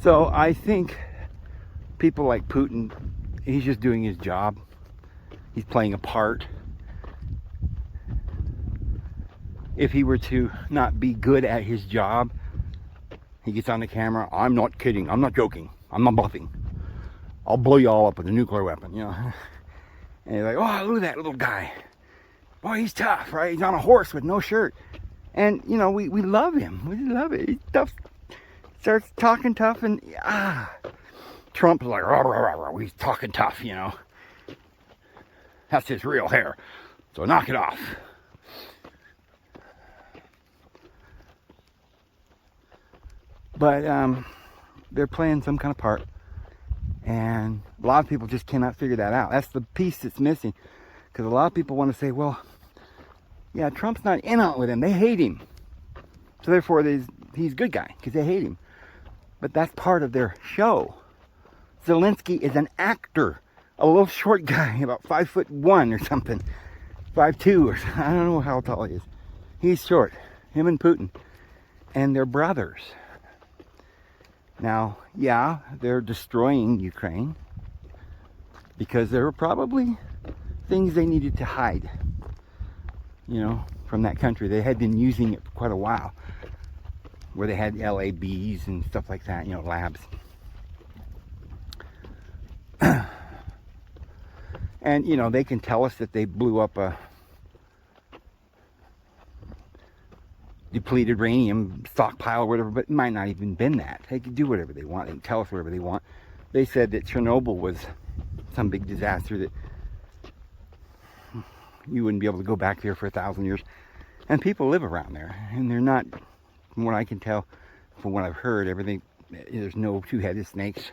So I think people like Putin, he's just doing his job. He's playing a part. If he were to not be good at his job, he gets on the camera, I'm not kidding, I'm not joking, I'm not bluffing. I'll blow you all up with a nuclear weapon, you know. And you're like, oh, look at that little guy. Boy, he's tough, right? He's on a horse with no shirt. And, you know, we love him. We love it. He's tough. Starts talking tough, and Trump's like, rah, rah, rah, rah. He's talking tough, you know. That's his real hair. So knock it off. But they're playing some kind of part. And a lot of people just cannot figure that out. That's the piece that's missing. Because a lot of people want to say, well, yeah, Trump's not in on it with him. They hate him. So therefore, he's a good guy because they hate him. But that's part of their show. Zelensky is an actor. A little short guy, about 5'1" or something. 5'2" or something. I don't know how tall he is. He's short. Him and Putin. And they're brothers. Now, yeah, they're destroying Ukraine. Because there were probably things they needed to hide. You know, from that country. They had been using it for quite a while. Where they had LABs and stuff like that, you know, labs. And, you know, they can tell us that they blew up a depleted uranium stockpile or whatever, but it might not even been that. They can do whatever they want. They can tell us whatever they want. They said that Chernobyl was some big disaster that you wouldn't be able to go back there for 1,000 years. And people live around there, and they're not... From what I can tell, from what I've heard, everything, there's no two-headed snakes.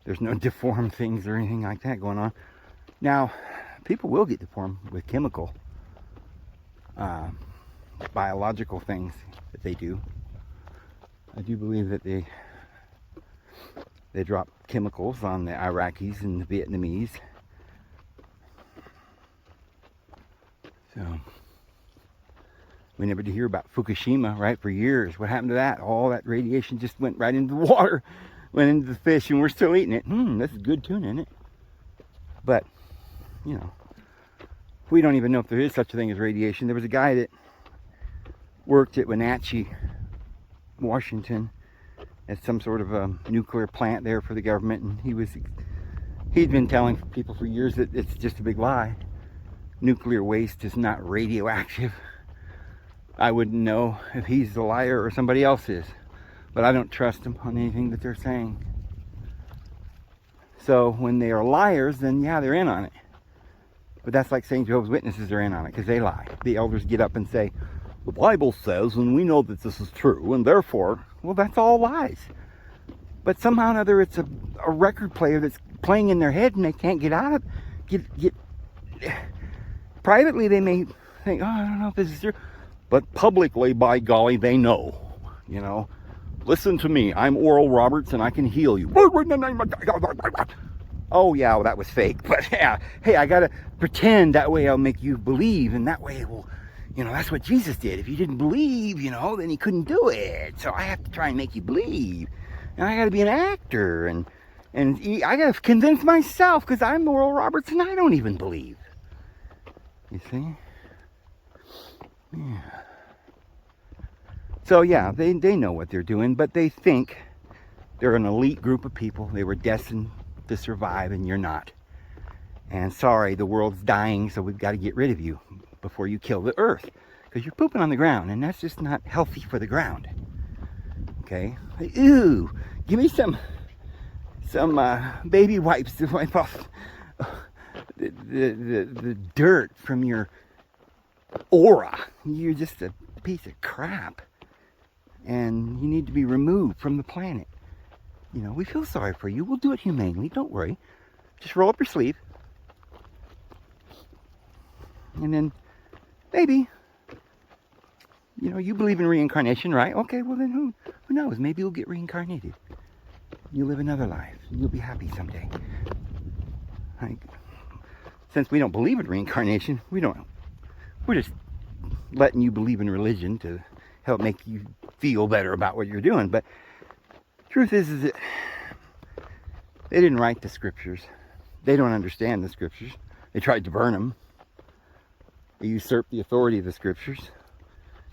There's no deformed things or anything like that going on. Now, people will get deformed with chemical, biological things that they do. I do believe that they drop chemicals on the Iraqis and the Vietnamese. So... We never did hear about Fukushima, right, for years. What happened to that? All that radiation just went right into the water, went into the fish, and we're still eating it. This is good tuna, isn't it? But, you know, we don't even know if there is such a thing as radiation. There was a guy that worked at Wenatchee, Washington, at some sort of a nuclear plant there for the government, and he'd been telling people for years that it's just a big lie. Nuclear waste is not radioactive. I wouldn't know if he's the liar or somebody else is. But I don't trust them on anything that they're saying. So when they are liars, then yeah, they're in on it. But that's like saying Jehovah's Witnesses are in on it because they lie. The elders get up and say, the Bible says, and we know that this is true, and therefore, well, that's all lies. But somehow or another, it's a record player that's playing in their head and they can't get out of it. Privately, they may think, oh, I don't know if this is true. But publicly, by golly, they know, you know. Listen to me, I'm Oral Roberts and I can heal you. Oh yeah, well, that was fake, but yeah, hey, I gotta pretend that way I'll make you believe, and that way, well, you know, that's what Jesus did. If you didn't believe, you know, then he couldn't do it. So I have to try and make you believe. And I gotta be an actor, and I gotta convince myself, because I'm Oral Roberts and I don't even believe. You see? Yeah. So yeah, they know what they're doing, but they think they're an elite group of people. They were destined to survive, and you're not. And sorry, the world's dying, so we've got to get rid of you before you kill the earth, because you're pooping on the ground, and that's just not healthy for the ground. Okay? Ew! Give me some baby wipes to wipe off the dirt from your aura. You're just a piece of crap, and you need to be removed from the planet. You know, we feel sorry for you. We'll do it humanely. Don't worry. Just roll up your sleeve, and then maybe, you know, you believe in reincarnation, right? Okay, well then who knows? Maybe you'll get reincarnated. You'll live another life, and you'll be happy someday. Like, since we don't believe in reincarnation, we're just letting you believe in religion to help make you feel better about what you're doing. But truth is that they didn't write the scriptures. They don't understand the scriptures. They tried to burn them. They usurp the authority of the scriptures.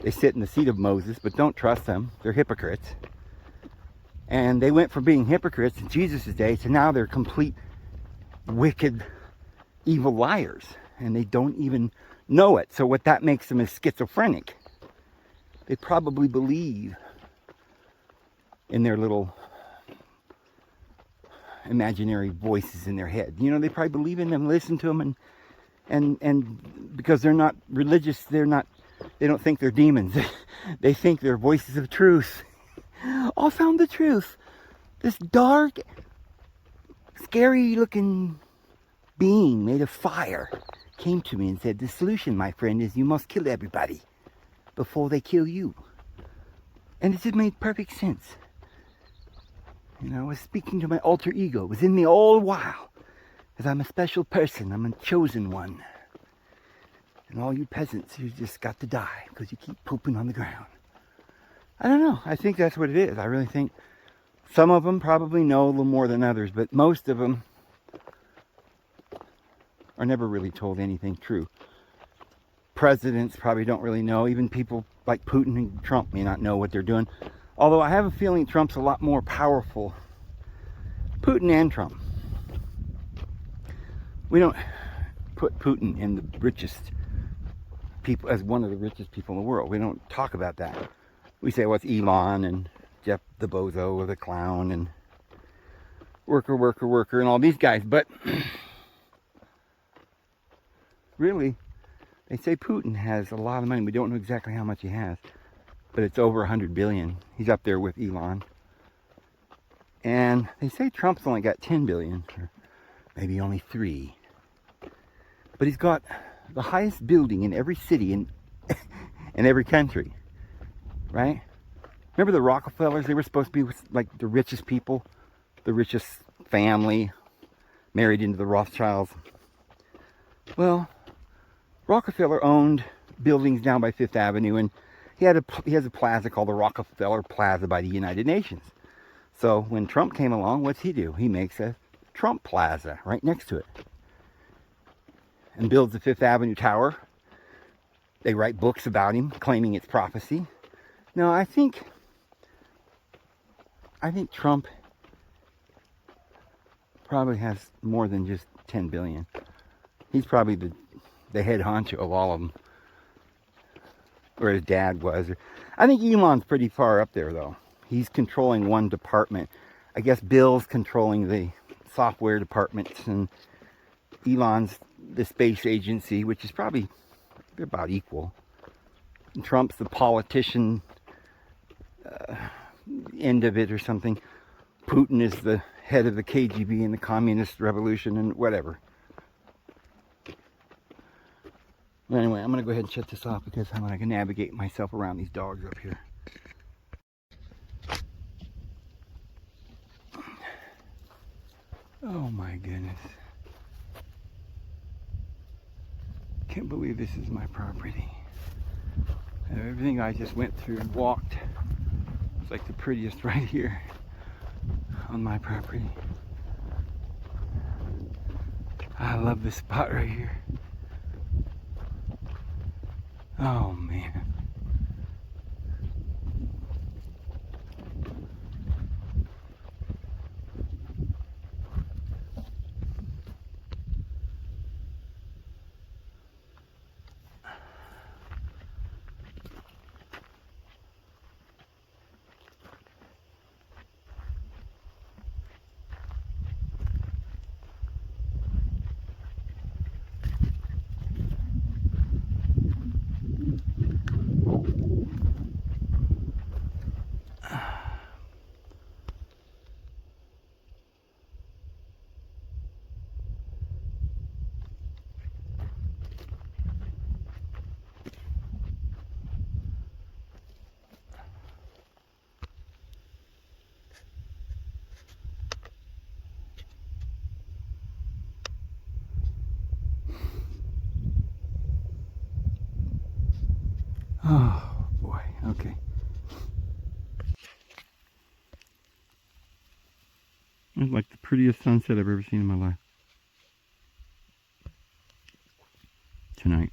They sit in the seat of Moses, but don't trust them. They're hypocrites. And they went from being hypocrites in Jesus' day to now they're complete wicked, evil liars. And they don't even know it. So what that makes them is schizophrenic. They probably believe in their little imaginary voices in their head. You know, they probably believe in them, listen to them, and because they're not religious, they don't think they're demons. They think they're voices of truth. I found the truth. This dark, scary looking being made of fire came to me and said, the solution, my friend, is you must kill everybody before they kill you. And it just made perfect sense. You know, I was speaking to my alter ego. It was in me all the while. Because I'm a special person. I'm a chosen one. And all you peasants, you just got to die because you keep pooping on the ground. I don't know. I think that's what it is. I really think some of them probably know a little more than others, but most of them are never really told anything true. Presidents probably don't really know. Even people like Putin and Trump may not know what they're doing. Although I have a feeling Trump's a lot more powerful. Putin and Trump. We don't put Putin in the richest people, as one of the richest people in the world. We don't talk about that. We say, well, it's Elon and Jeff the bozo or the clown and worker, and all these guys. But really, they say Putin has a lot of money. We don't know exactly how much he has, but it's over 100 billion. He's up there with Elon. And they say Trump's only got 10 billion, or maybe only 3. But he's got the highest building in every city in every country. Right? Remember the Rockefellers? They were supposed to be like the richest people, the richest family, married into the Rothschilds. Well, Rockefeller owned buildings down by Fifth Avenue, and he has a plaza called the Rockefeller Plaza by the United Nations. So when Trump came along, what's he do? He makes a Trump Plaza right next to it and builds the Fifth Avenue Tower. They write books about him, claiming it's prophecy. No, I think Trump probably has more than just 10 billion. He's probably the head honcho of all of them. Or his dad was. I think Elon's pretty far up there, though. He's controlling one department. I guess Bill's controlling the software departments, and Elon's the space agency, which is probably, they're about equal. And Trump's the politician end of it or something. Putin is the head of the KGB and the communist revolution and whatever. Anyway, I'm going to go ahead and shut this off because I'm going to navigate myself around these dogs up here. Oh my goodness. Can't believe this is my property. Everything I just went through and walked, it's like the prettiest right here on my property. I love this spot right here. Oh man. Oh boy, okay. It's like the prettiest sunset I've ever seen in my life. Tonight.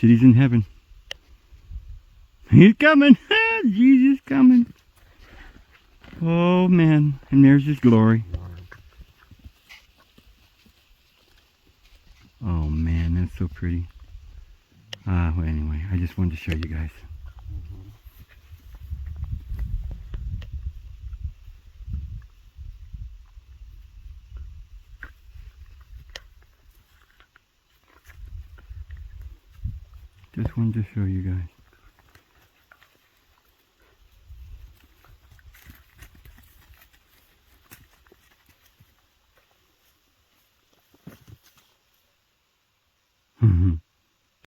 City's in heaven. He's coming. Jesus coming. Oh man, and there's his glory. Oh man, that's so pretty. Well, anyway, I just wanted to show you guys. Just wanted to show you guys.